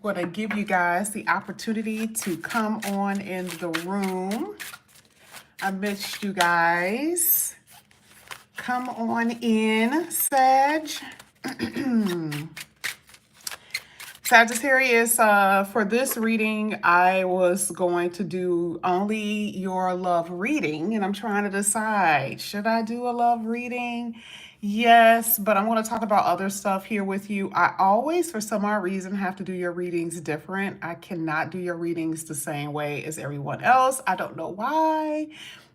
want to give you guys the opportunity to come on in the room. I missed you guys. Come on in, Sag. Sagittarius, for this reading, I was going to do only your love reading, and I'm trying to decide, should I do a love reading? Yes, but I'm going to talk about other stuff here with you. I always, for some odd reason, have to do your readings different. I cannot do your readings the same way as everyone else. I don't know why,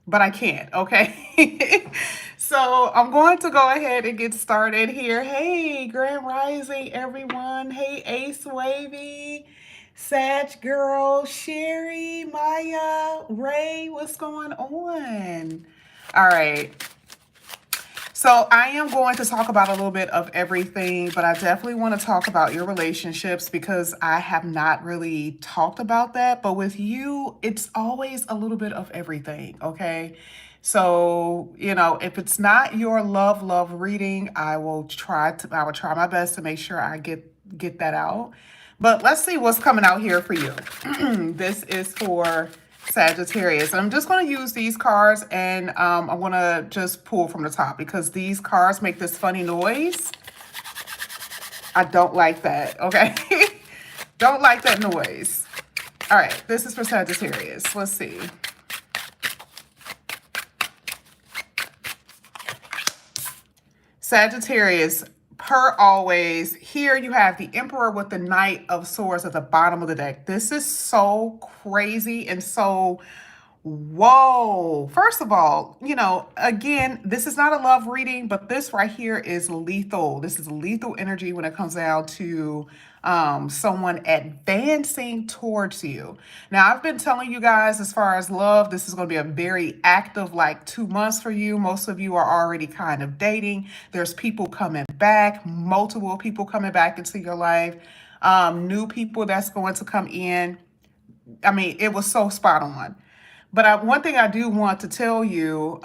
but I can't, okay? So I'm going to go ahead and get started here. Hey, Grand Rising, everyone. Hey, Ace Wavy, Sag Girl, Sherry, Maya, Ray, what's going on? All right. So I am going to talk about a little bit of everything, but I definitely want to talk about your relationships because I have not really talked about that. But with you, it's always a little bit of everything, okay? So, if it's not your love reading, I will try my best to make sure I get that out. But let's see what's coming out here for you. This is for Sagittarius. And I'm just going to use these cards, and I want to just pull from the top because these cards make this funny noise. I don't like that, okay? Don't like that noise. All right, this is for Sagittarius. Let's see. Sagittarius, per always, here you have the Emperor with the Knight of Swords at the bottom of the deck. This is so crazy and so, whoa. First of all, again, this is not a love reading, but this right here is lethal. This is lethal energy when it comes down to someone advancing towards you. Now, I've been telling you guys, as far as love, this is going to be a very active, like 2 months for you. Most of you are already kind of dating. There's people coming back, multiple people coming back into your life, new people that's going to come in. I mean, it was so spot on. But one thing I do want to tell you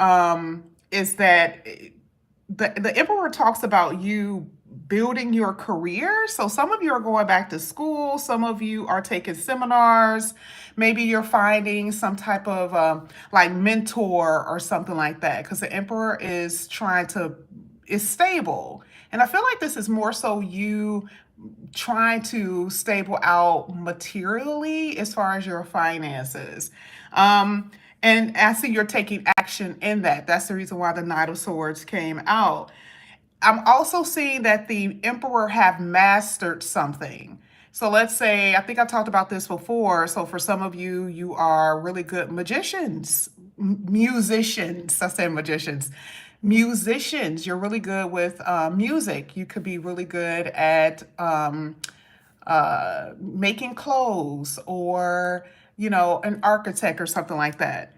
is that the Emperor talks about you building your career. So some of you are going back to school. Some of you are taking seminars. Maybe you're finding some type of like mentor or something like that, because the Emperor is stable. And I feel like this is more so you trying to stable out materially as far as your finances. And I see you're taking action in that. That's the reason why the Knight of Swords came out. I'm also seeing that the Emperor have mastered something. So let's say, I think I talked about this before. So for some of you, you are really good musicians. I said magicians. Musicians, you're really good with music. You could be really good at making clothes, or, an architect or something like that.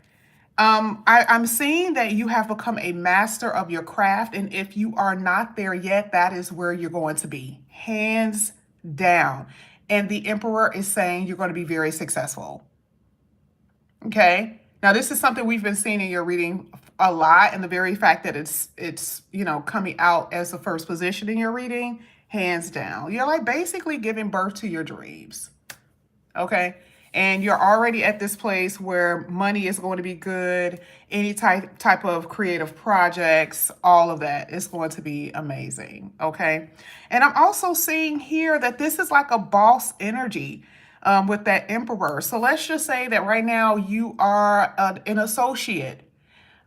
I'm seeing that you have become a master of your craft, and if you are not there yet, that is where you're going to be, hands down. And the Emperor is saying you're going to be very successful. Okay. Now, this is something we've been seeing in your reading a lot, and the very fact that it's coming out as the first position in your reading, hands down. You're like basically giving birth to your dreams. Okay. And you're already at this place where money is going to be good. Any type of creative projects, all of that is going to be amazing. Okay. And I'm also seeing here that this is like a boss energy with that Emperor. So let's just say that right now you are an associate.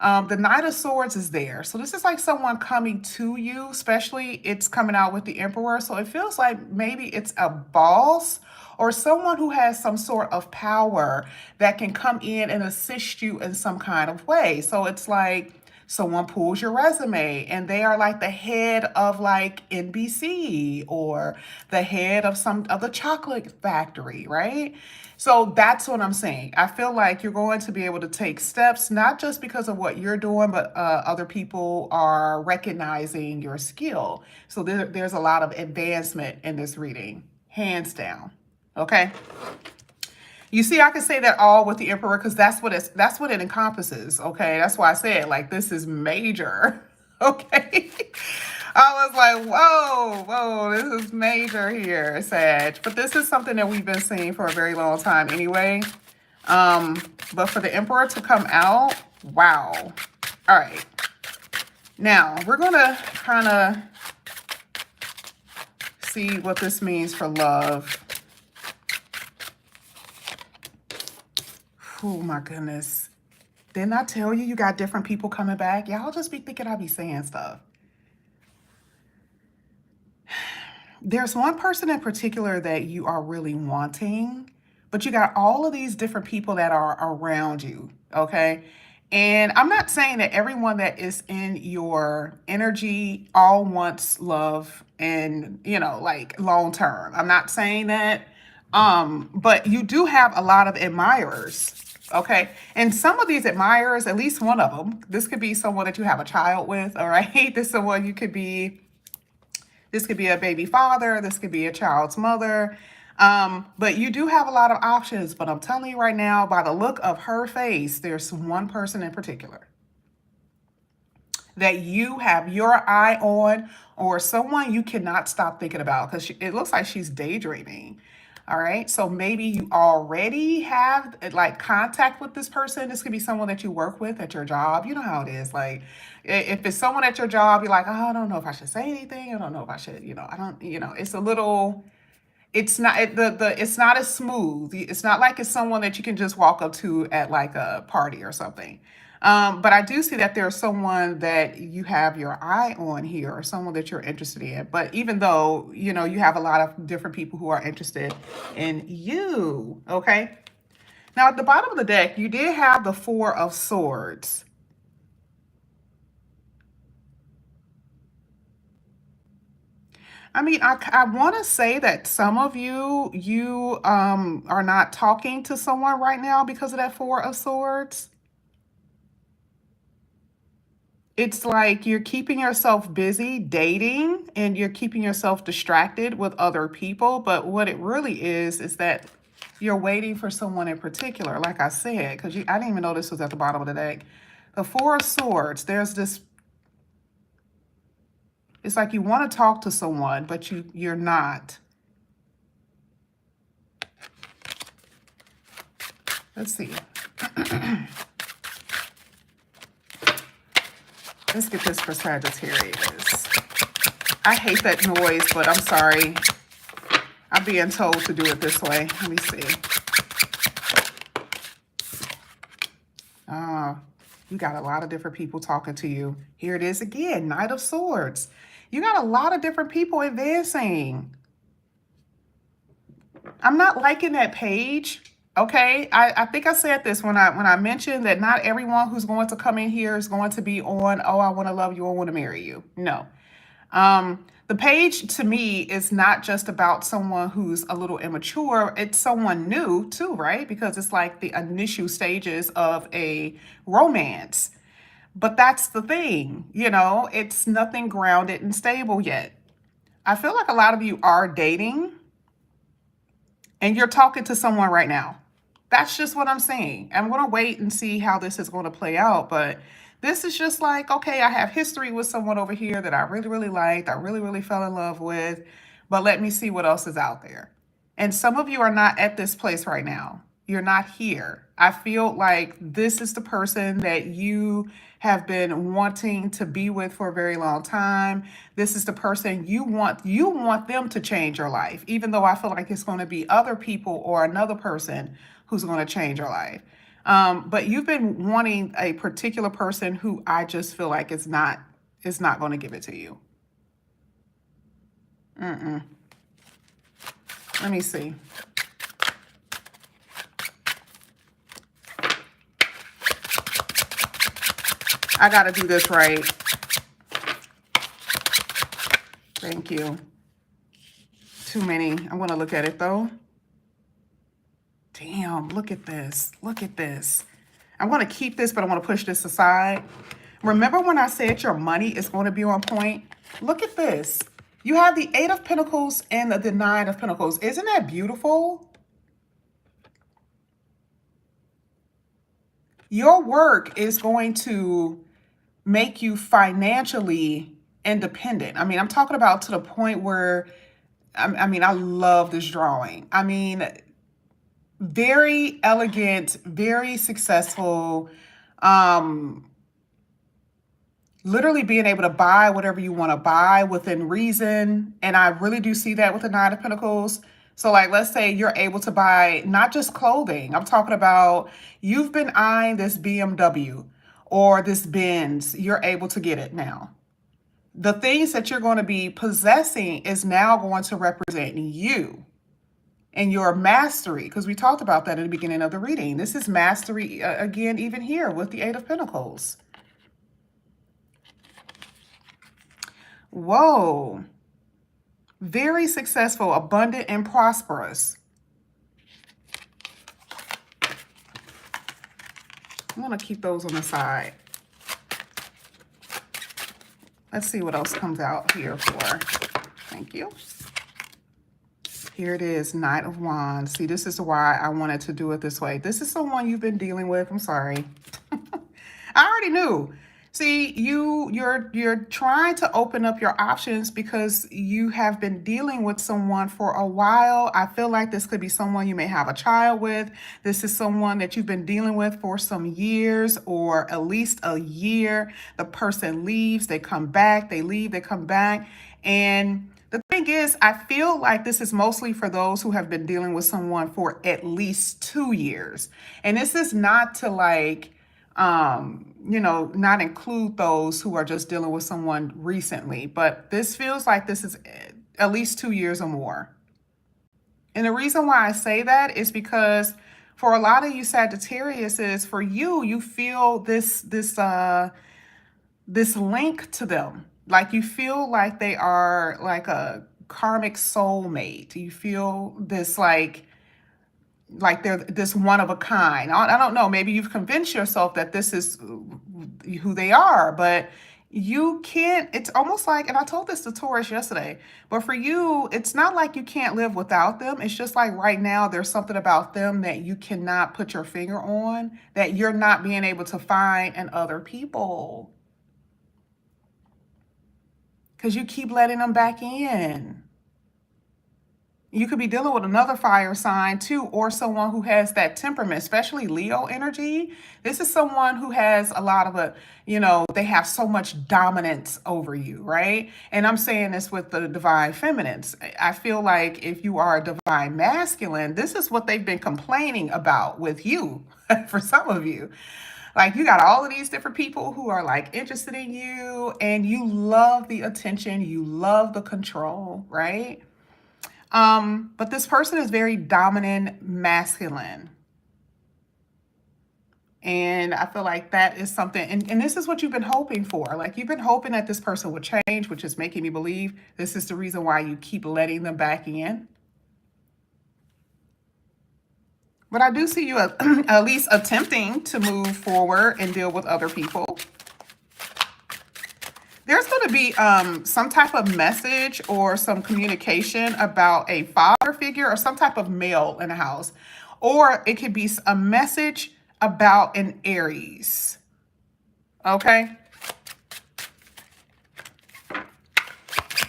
The Knight of Swords is there. So this is like someone coming to you, especially it's coming out with the Emperor. So it feels like maybe it's a boss or someone who has some sort of power that can come in and assist you in some kind of way. So it's like someone pulls your resume and they are like the head of like NBC or the head of some of the chocolate factory, right? So that's what I'm saying. I feel like you're going to be able to take steps, not just because of what you're doing, but other people are recognizing your skill. So there's a lot of advancement in this reading, hands down. Okay. You see, I can say that all with the Emperor because that's what it encompasses. Okay. That's why I said like this is major. Okay. I was like, whoa, whoa, this is major here, Sag. But this is something that we've been seeing for a very long time anyway. But for the Emperor to come out, wow. All right. Now, we're going to kind of see what this means for love. Oh, my goodness. Didn't I tell you got different people coming back? Y'all just be thinking I be saying stuff. There's one person in particular that you are really wanting, but you got all of these different people that are around you, okay? And I'm not saying that everyone that is in your energy all wants love and, like long term. I'm not saying that. But you do have a lot of admirers, okay? And some of these admirers, at least one of them, this could be someone that you have a child with, all right? This could be a baby father. This could be a child's mother. But you do have a lot of options. But I'm telling you right now, by the look of her face, there's one person in particular that you have your eye on, or someone you cannot stop thinking about, because it looks like she's daydreaming. All right. So maybe you already have like contact with this person. This could be someone that you work with at your job. You know how it is. Like if it's someone at your job, you're like, oh, I don't know if I should say anything. I don't know if I should, I don't, it's a little, it's not it's not as smooth. It's not like it's someone that you can just walk up to at like a party or something. But I do see that there's someone that you have your eye on here, or someone that you're interested in. But even though, you have a lot of different people who are interested in you, okay? Now, at the bottom of the deck, you did have the Four of Swords. I mean, I want to say that some of you are not talking to someone right now because of that Four of Swords. It's like you're keeping yourself busy dating and you're keeping yourself distracted with other people. But what it really is that you're waiting for someone in particular, like I said, because I didn't even know this was at the bottom of the deck. The Four of Swords, there's this, it's like you want to talk to someone, but you're not. Let's see. Let's get this for Sagittarius. I hate that noise, but I'm sorry. I'm being told to do it this way. Let me see. You got a lot of different people talking to you. Here it is again, Knight of Swords. You got a lot of different people advancing. I'm not liking that page. Okay, I think I said this when I mentioned that not everyone who's going to come in here is going to be on, oh, I want to love you, I want to marry you. No. The page to me is not just about someone who's a little immature. It's someone new too, right? Because it's like the initial stages of a romance. But that's the thing, it's nothing grounded and stable yet. I feel like a lot of you are dating and you're talking to someone right now. That's just what I'm saying. I'm going to wait and see how this is going to play out. But this is just like, okay, I have history with someone over here that I really, really liked. I really, really fell in love with. But let me see what else is out there. And some of you are not at this place right now. You're not here. I feel like this is the person that you have been wanting to be with for a very long time. This is the person you want them to change your life, even though I feel like it's going to be other people or another person who's going to change your life. But you've been wanting a particular person who I just feel like is not going to give it to you. Let me see. I got to do this right. Thank you. Too many. I'm going to look at it though. Damn, look at this. Look at this. I'm going to keep this, but I want to push this aside. Remember when I said your money is going to be on point? Look at this. You have the Eight of Pentacles and the Nine of Pentacles. Isn't that beautiful? Your work is going to make you financially independent. I mean, I'm talking about to the point where, I mean, I love this drawing. I mean, very elegant, very successful, um, literally being able to buy whatever you want to buy within reason. And I really do see that with the Nine of Pentacles. So, like, let's say you're able to buy not just clothing. I'm talking about you've been eyeing this BMW or this Benz. You're able to get it now. The things that you're going to be possessing is now going to represent you and your mastery, because we talked about that at the beginning of the reading. This is mastery, again, even here with the Eight of Pentacles. Whoa. Very successful, abundant, and prosperous. I'm going to keep those on the side. Let's see what else comes out here for. Thank you. Here it is, Knight of Wands. See, this is why I wanted to do it this way. This is someone you've been dealing with. I'm sorry. I already knew. See, you're trying to open up your options because you have been dealing with someone for a while. I feel like this could be someone you may have a child with. This is someone that you've been dealing with for some years or at least a year. The person leaves, they come back, they leave, they come back. And the thing is, I feel like this is mostly for those who have been dealing with someone for at least 2 years. And this is not to like, you know, not include those who are just dealing with someone recently, but this feels like this is at least 2 years or more. And the reason why I say that is because for a lot of you Sagittarius is for you, you feel this link to them. Like you feel like they are like a karmic soulmate. You feel this like they're this one of a kind. I don't know, maybe you've convinced yourself that this is who they are, but you can't, it's almost like, and I told this to Taurus yesterday, but for you, it's not like you can't live without them. It's just like right now, there's something about them that you cannot put your finger on, that you're not being able to find in other people. Because you keep letting them back in. You could be dealing with another fire sign too, or someone who has that temperament, especially Leo energy. This is someone who has a lot of they have so much dominance over you, right? And I'm saying this with the divine feminines. I feel like if you are a divine masculine, this is what they've been complaining about with you for some of you. Like you got all of these different people who are like interested in you and you love the attention, you love the control, right? But this person is very dominant, masculine. And I feel like that is something, and this is what you've been hoping for. Like you've been hoping that this person would change, which is making me believe this is the reason why you keep letting them back in. But I do see you at least attempting to move forward and deal with other people. There's going to be some type of message or some communication about a father figure or some type of male in the house. Or it could be a message about an Aries. Okay?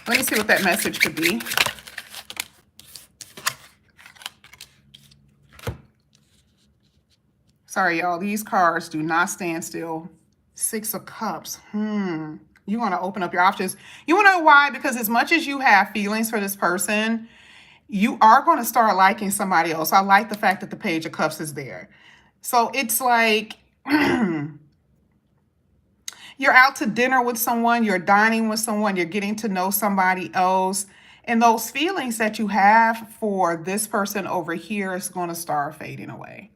Let me see what that message could be. Sorry, y'all. These cards do not stand still. Six of Cups. You want to open up your options. You want to know why? Because as much as you have feelings for this person, you are going to start liking somebody else. I like the fact that the Page of Cups is there. So it's like you're out to dinner with someone, you're dining with someone, you're getting to know somebody else. And those feelings that you have for this person over here is going to start fading away.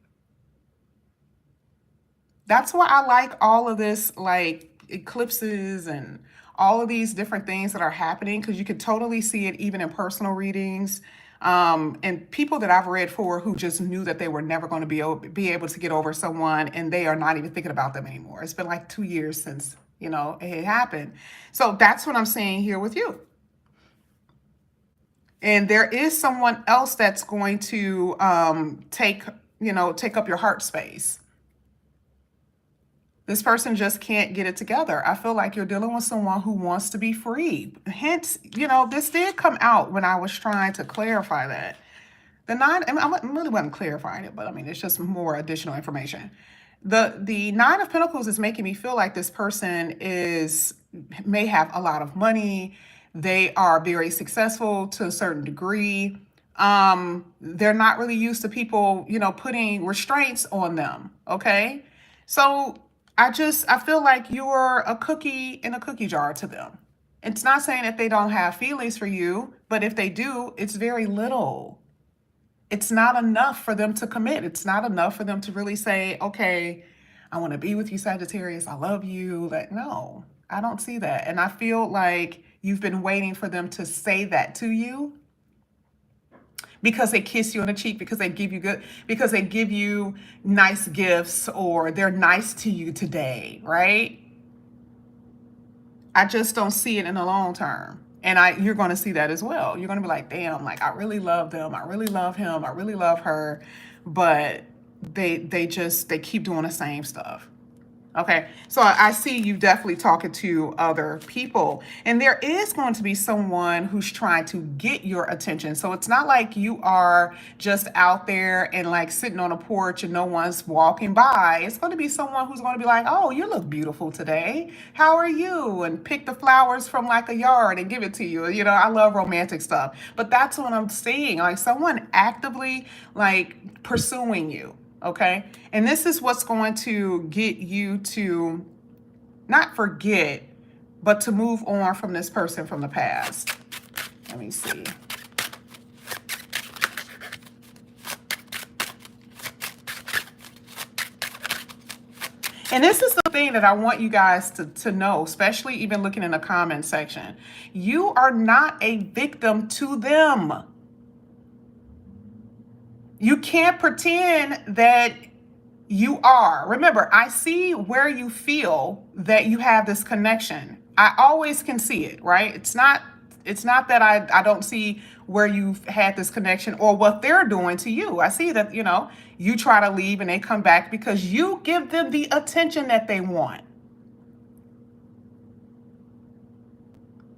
That's why I like all of this, like eclipses and all of these different things that are happening, because you can totally see it even in personal readings. And people that I've read for who just knew that they were never going to be able to get over someone, and they are not even thinking about them anymore. It's been like 2 years since, it happened. So that's what I'm saying here with you. And there is someone else that's going to take up your heart space. This person just can't get it together. I feel like you're dealing with someone who wants to be free. Hence, this did come out when I was trying to clarify that. The nine, I really wasn't clarifying it, but I mean, it's just more additional information. The Nine of Pentacles is making me feel like this person may have a lot of money. They are very successful to a certain degree. They're not really used to people, putting restraints on them. Okay. So I feel like you're a cookie in a cookie jar to them. It's not saying that they don't have feelings for you, but if they do, it's very little. It's not enough for them to commit. It's not enough for them to really say, okay, I want to be with you, Sagittarius. I love you. No, I don't see that. And I feel like you've been waiting for them to say that to you because they kiss you on the cheek, because they give you nice gifts, or they're nice to you today, right? I just don't see it in the long term. And you're going to see that as well. You're going to be like, damn, like, I really love them. I really love him. I really love her. But they keep doing the same stuff. Okay, so I see you definitely talking to other people, and there is going to be someone who's trying to get your attention. So it's not like you are just out there and like sitting on a porch and no one's walking by. It's going to be someone who's going to be like, oh, you look beautiful today. How are you? And pick the flowers from like a yard and give it to you. I love romantic stuff, but that's what I'm seeing. Like someone actively like pursuing you. Okay. And this is what's going to get you to not forget, but to move on from this person from the past. Let me see. And this is the thing that I want you guys to know, especially even looking in the comment section. You are not a victim to them. You can't pretend that you are. Remember, I see where you feel that you have this connection. I always can see it, right? It's not that I don't see where you've had this connection or what they're doing to you. I see that, you try to leave and they come back because you give them the attention that they want.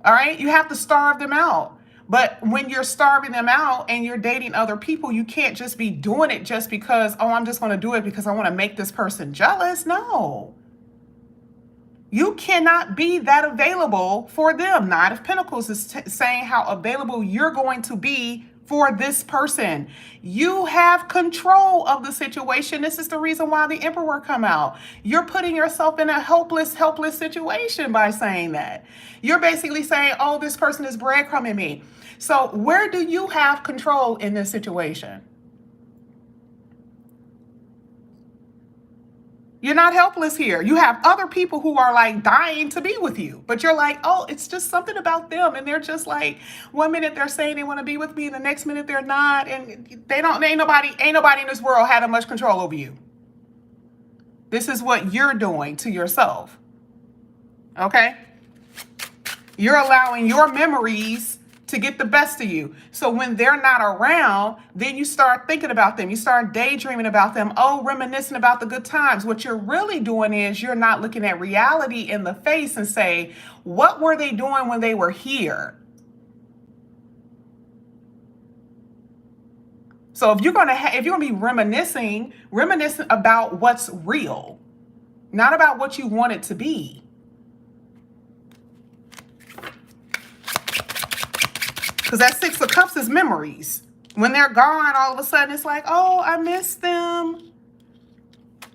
All right? You have to starve them out. But when you're starving them out and you're dating other people, you can't just be doing it just because, oh, I'm just going to do it because I want to make this person jealous. No. You cannot be that available for them. Knight of Pentacles is saying how available you're going to be for this person. You have control of the situation. This is the reason why the Emperor come out. You're putting yourself in a helpless situation by saying that. You're basically saying, oh, this person is breadcrumbing me. So where do you have control in this situation? You're not helpless here. You have other people who are like dying to be with you, but you're like, oh, it's just something about them. And they're just like, one minute they're saying they want to be with me, and the next minute they're not. And ain't nobody in this world had that much control over you. This is what you're doing to yourself. Okay? You're allowing your memories to get the best of you. So when they're not around, then you start thinking about them. You start daydreaming about them. Oh, reminiscing about the good times. What you're really doing is you're not looking at reality in the face and say, what were they doing when they were here? So if you're gonna be reminiscing about what's real, not about what you want it to be. Because that Six of Cups is memories. When they're gone, all of a sudden it's like, oh, I miss them.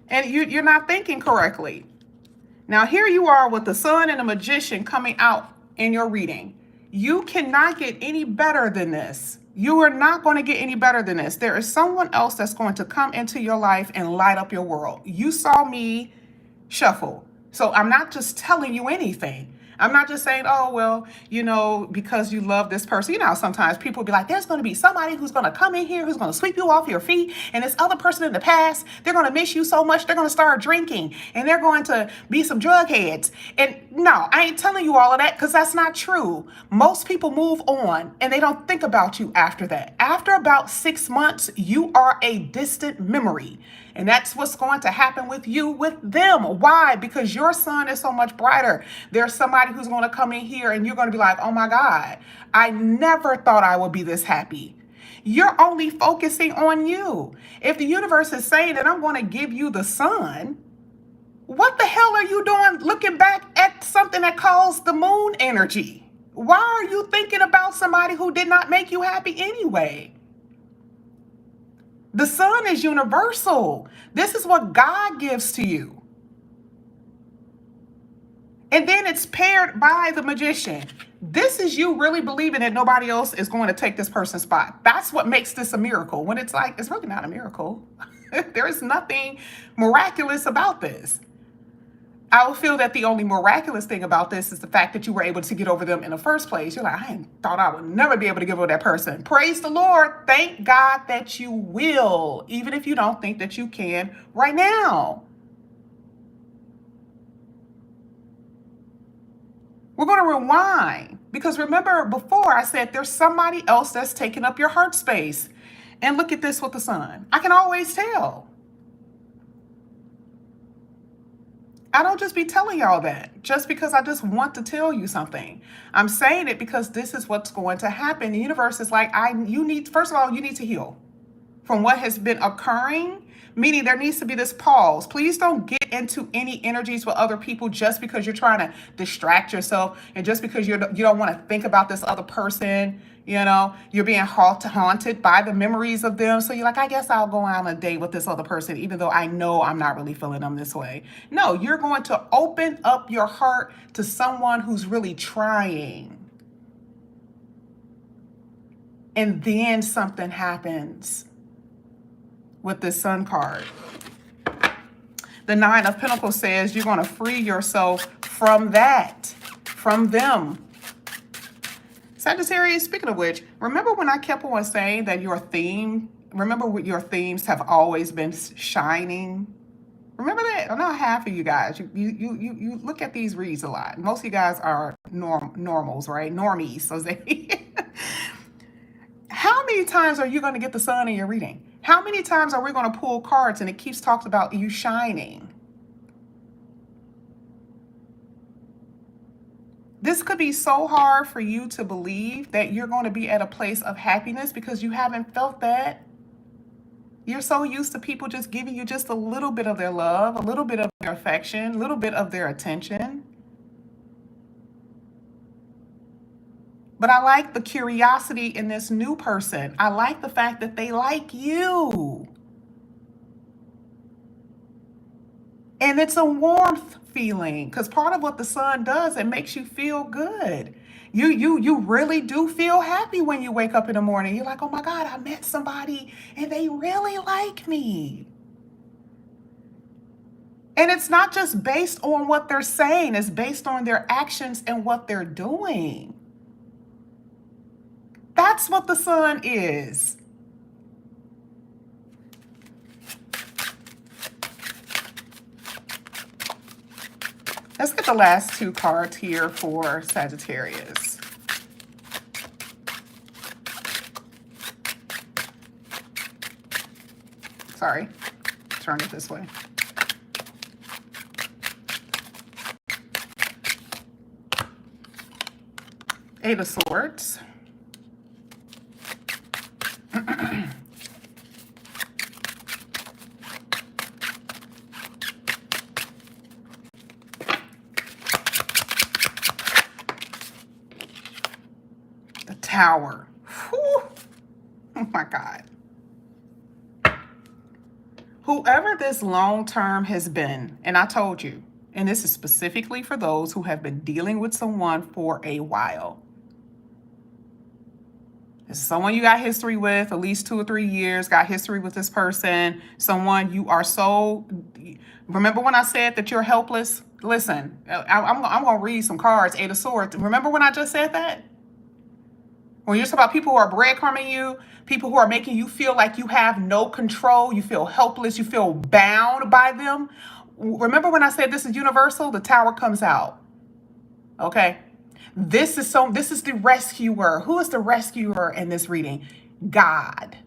And you're not thinking correctly. Now here you are with the Sun and the Magician coming out in your reading. You cannot get any better than this. You are not going to get any better than this. There is someone else that's going to come into your life and light up your world. You saw me shuffle. So I'm not just telling you anything. I'm not just saying, oh, well, because you love this person. You know, sometimes people be like, there's going to be somebody who's going to come in here who's going to sweep you off your feet. And this other person in the past, they're going to miss you so much, they're going to start drinking and they're going to be some drug heads. And no, I ain't telling you all of that because that's not true. Most people move on and they don't think about you after that. After about 6 months, you are a distant memory. And that's what's going to happen with you, with them. Why? Because your sun is so much brighter. There's somebody who's going to come in here and you're going to be like, oh my God, I never thought I would be this happy. You're only focusing on you. If the universe is saying that I'm going to give you the sun, what the hell are you doing looking back at something that calls the moon energy? Why are you thinking about somebody who did not make you happy anyway? The sun is universal. This is what God gives to you. And then it's paired by the magician. This is you really believing that nobody else is going to take this person's spot. That's what makes this a miracle. When it's like, it's really not a miracle. There is nothing miraculous about this. I would feel that the only miraculous thing about this is the fact that you were able to get over them in the first place. You're like, I thought I would never be able to get over that person. Praise the Lord. Thank God that you will, even if you don't think that you can right now. We're going to rewind because remember before I said there's somebody else that's taking up your heart space. And look at this with the sun. I can always tell. I don't just be telling y'all that just because I just want to tell you something. I'm saying it because this is what's going to happen. The universe is like, first of all, you need to heal from what has been occurring, meaning there needs to be this pause. Please don't get into any energies with other people just because you're trying to distract yourself and just because you don't want to think about this other person. You're being haunted by the memories of them. So you're like, I guess I'll go on a date with this other person, even though I know I'm not really feeling them this way. No, you're going to open up your heart to someone who's really trying. And then something happens with this Sun card. The Nine of Pentacles says you're going to free yourself from that, from them. Sagittarius, speaking of which, remember when I kept on saying that your themes have always been shining? Remember that? I know half of you guys, you look at these reads a lot. Most of you guys are normals, right? Normies. So how many times are you going to get the sun in your reading? How many times are we going to pull cards and it keeps talking about you shining? This could be so hard for you to believe that you're going to be at a place of happiness because you haven't felt that. You're so used to people just giving you just a little bit of their love, a little bit of their affection, a little bit of their attention. But I like the curiosity in this new person. I like the fact that they like you. And it's a warmth feeling because part of what the sun does, it makes you feel good. You really do feel happy when you wake up in the morning. You're like, oh my God, I met somebody and they really like me. And it's not just based on what they're saying, it's based on their actions and what they're doing. That's what the sun is. Let's get the last two cards here for Sagittarius. Sorry, turn it this way. Eight of Swords. Tower. Whew. Oh my God. Whoever this long term has been, and I told you, and this is specifically for those who have been dealing with someone for a while. It's someone you got history with, at least 2 or 3 years, got history with this person, someone you are so. Remember when I said that you're helpless? Listen, I'm going to read some cards, Eight of Swords. Remember when I just said that? When you're talking about people who are breadcrumbing you, people who are making you feel like you have no control, you feel helpless, you feel bound by them. Remember when I said this is universal? The Tower comes out. Okay? This is the rescuer. Who is the rescuer in this reading? God.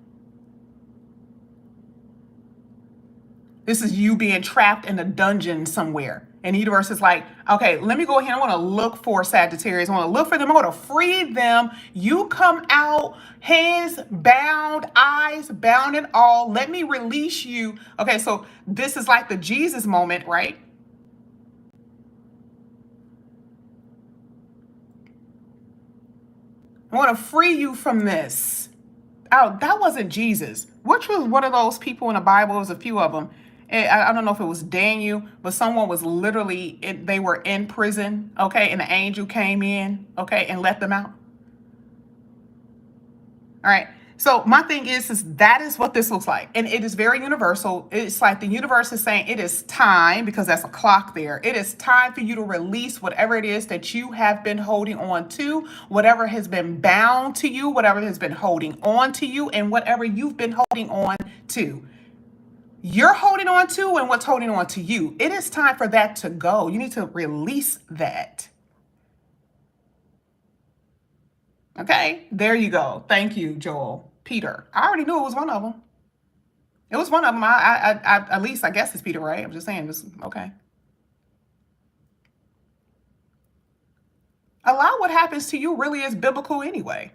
This is you being trapped in a dungeon somewhere. And the universe is like, okay, let me go ahead. I want to look for Sagittarius. I want to look for them. I want to free them. You come out, hands bound, eyes bound and all. Let me release you. Okay, so this is like the Jesus moment, right? I want to free you from this. Oh, that wasn't Jesus. Which was one of those people in the Bible? There was a few of them. I don't know if it was Daniel, but someone was literally, they were in prison, okay, and the angel came in, okay, and let them out. All right. So my thing is that is what this looks like. And it is very universal. It's like the universe is saying it is time, because that's a clock there. It is time for you to release whatever it is that you have been holding on to, whatever has been bound to you, whatever has been holding on to you, and whatever you've been holding on to. You're holding on to and what's holding on to you. It is time for that to go. You need to release that. Okay, there you go. Thank you, Joel. Peter. I already knew it was one of them. It was one of them. I at least I guess it's Peter, right? I'm just saying this. Okay. A lot of what happens to you really is biblical anyway.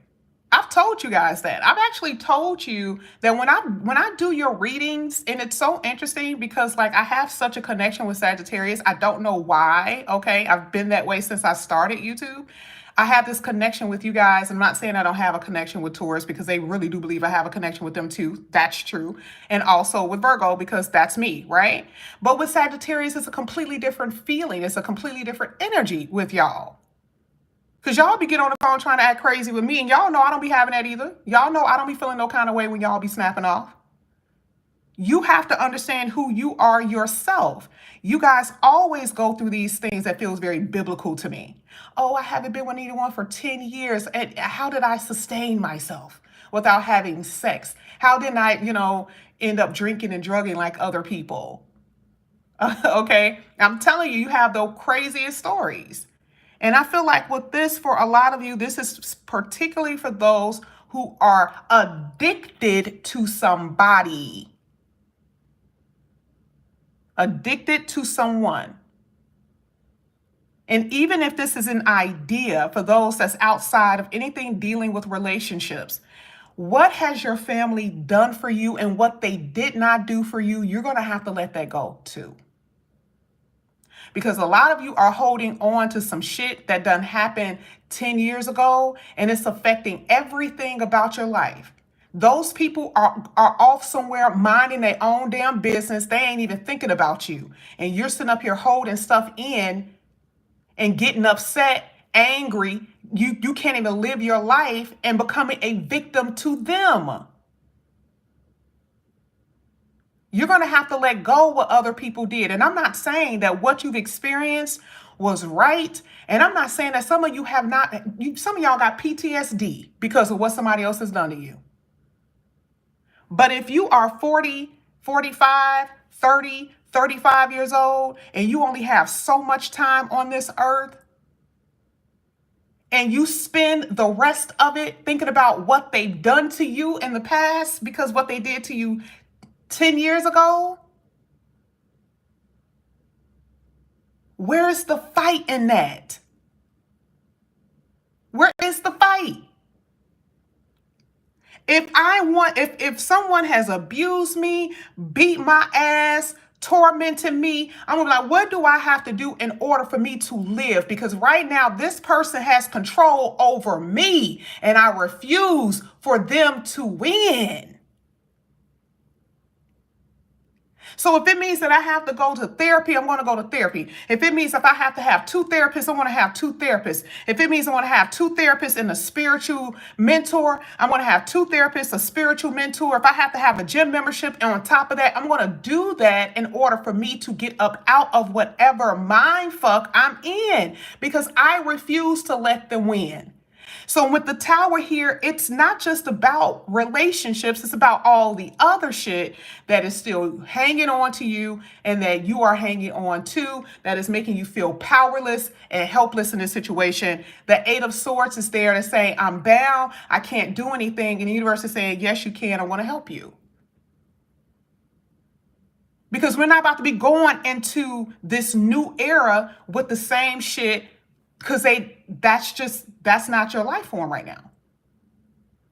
I've told you guys that. I've actually told you that when I do your readings, and it's so interesting because like I have such a connection with Sagittarius. I don't know why. Okay. I've been that way since I started YouTube. I have this connection with you guys. I'm not saying I don't have a connection with Taurus because they really do believe I have a connection with them too. That's true. And also with Virgo because that's me, right? But with Sagittarius, it's a completely different feeling. It's a completely different energy with y'all. Because y'all be getting on the phone trying to act crazy with me, and y'all know I don't be having that either. Y'all know I don't be feeling no kind of way when y'all be snapping off. You have to understand who you are yourself. You guys always go through these things that feels very biblical to me. Oh, I haven't been with anyone for 10 years. And how did I sustain myself without having sex? How didn't I, end up drinking and drugging like other people? Okay? I'm telling you, you have the craziest stories. And I feel like with this, for a lot of you, this is particularly for those who are addicted to somebody. Addicted to someone. And even if this is an idea for those that's outside of anything dealing with relationships, what has your family done for you and what they did not do for you, you're going to have to let that go too. Because a lot of you are holding on to some shit that done happened 10 years ago, and it's affecting everything about your life. Those people are off somewhere minding their own damn business. They ain't even thinking about you. And you're sitting up here holding stuff in and getting upset, angry. You can't even live your life and becoming a victim to them. You're going to have to let go what other people did. And I'm not saying that what you've experienced was right. And I'm not saying that some of you have not, some of y'all got PTSD because of what somebody else has done to you. But if you are 40, 45, 30, 35 years old, and you only have so much time on this earth, and you spend the rest of it thinking about what they've done to you in the past because what they did to you 10 years ago, where is the fight in that? Where is the fight? If someone has abused me, beat my ass, tormented me, I'm gonna be like, what do I have to do in order for me to live? Because right now, this person has control over me, and I refuse for them to win. So if it means that I have to go to therapy, I'm going to go to therapy. If it means if I have to have two therapists, I'm going to have two therapists. If it means I want to have two therapists and a spiritual mentor, I'm going to have two therapists, a spiritual mentor. If I have to have a gym membership, and on top of that, I'm going to do that in order for me to get up out of whatever mind fuck I'm in, because I refuse to let them win. So with the Tower here, it's not just about relationships, it's about all the other shit that is still hanging on to you and that you are hanging on to, that is making you feel powerless and helpless in this situation. The Eight of Swords is there to say, I'm bound, I can't do anything. And the universe is saying, yes, you can, I want to help you. Because we're not about to be going into this new era with the same shit, because that's not your life form right now.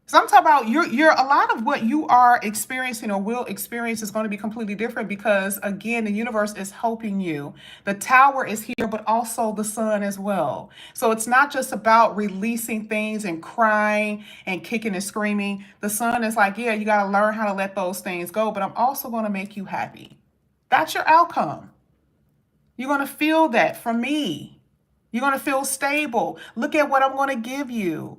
So I'm talking about you're a lot of what you are experiencing or will experience is going to be completely different, because again, the universe is helping you. The Tower is here, but also the Sun as well. So it's not just about releasing things and crying and kicking and screaming. The Sun is like, yeah, you got to learn how to let those things go, but I'm also going to make you happy. That's your outcome. You're going to feel that from me. You're going to feel stable. Look at what I'm going to give you.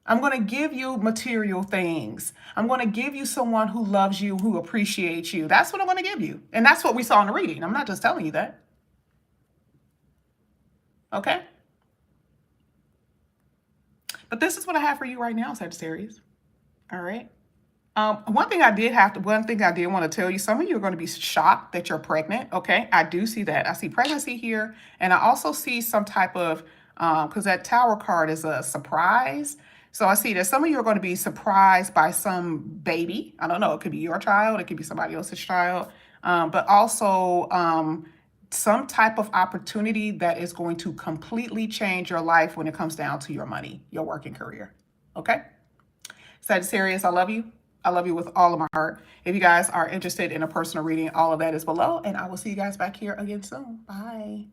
I'm going to give you material things. I'm going to give you someone who loves you, who appreciates you. That's what I'm going to give you. And that's what we saw in the reading. I'm not just telling you that. Okay? But this is what I have for you right now, Sagittarius. All right? One thing I did want to tell you, some of you are going to be shocked that you're pregnant. Okay, I do see that. I see pregnancy here, and I also see some type of, because that Tower card is a surprise. So I see that some of you are going to be surprised by some baby. I don't know. It could be your child. It could be somebody else's child. But also some type of opportunity that is going to completely change your life when it comes down to your money, your working career. Okay? Sagittarius, I love you. I love you with all of my heart. If you guys are interested in a personal reading, all of that is below, and I will see you guys back here again soon. Bye.